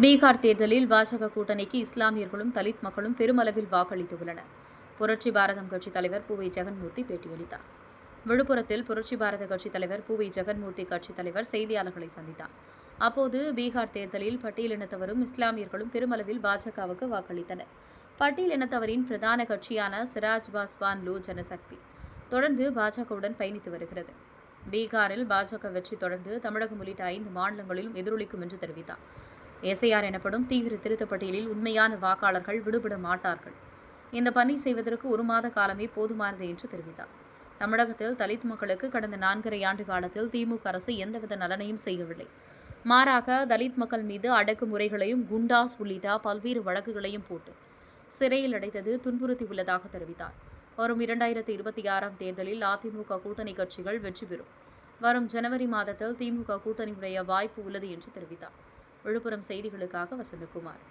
பீகார் தேர்தலில் பாஜக கூட்டணிக்கு இஸ்லாமியர்களும் தலித் மக்களும் பெருமளவில் வாக்களித்துள்ளனர். புரட்சி பாரதம் கட்சித் தலைவர் பூ. ஜெகன்மூர்த்தி பேட்டியளித்தார். விழுப்புரத்தில் புரட்சி பாரத கட்சித் தலைவர் பூ. ஜெகன்மூர்த்தி கட்சித் தலைவர் செய்தியாளர்களை சந்தித்தார். அப்போது பீகார் தேர்தலில் பட்டியலினத்தவரும் இஸ்லாமியர்களும் பெருமளவில் பாஜகவுக்கு வாக்களித்தனர். பட்டியலினத்தவரின் பிரதான கட்சியான சிராஜ் பாஸ்வான் லோ ஜனசக்தி தொடர்ந்து பாஜகவுடன் பயணித்து வருகிறது. பீகாரில் பாஜக வெற்றி தொடர்ந்து தமிழகம் உள்ளிட்ட 5 மாநிலங்களிலும் எதிரொலிக்கும் என்று தெரிவித்தார். எஸ்ஐஆர் எனப்படும் தீவிர திருத்தப் பட்டியலில் உண்மையான வாக்காளர்கள் விடுபட மாட்டார்கள். இந்த பணி செய்வதற்கு 1 மாத காலமே போதுமானது என்று தெரிவித்தார். தமிழகத்தில் தலித் மக்களுக்கு கடந்த 4.5 ஆண்டு காலத்தில் திமுக அரசு எந்தவித நலனையும் செய்யவில்லை. மாறாக தலித் மக்கள் மீது அடக்குமுறைகளையும் குண்டாஸ் உள்ளிட்ட பல்வேறு வழக்குகளையும் போட்டு சிறையில் அடைத்தது துன்புறுத்தியுள்ளதாக தெரிவித்தார். வரும் 2026ஆம் தேர்தலில் அதிமுக கூட்டணி கட்சிகள் வெற்றி பெறும். வரும் ஜனவரி மாதத்தில் திமுக கூட்டணியுடைய வாய்ப்பு உள்ளது என்று தெரிவித்தார். விழுப்புரம் செய்திகளுக்காக வசந்தகுமார்.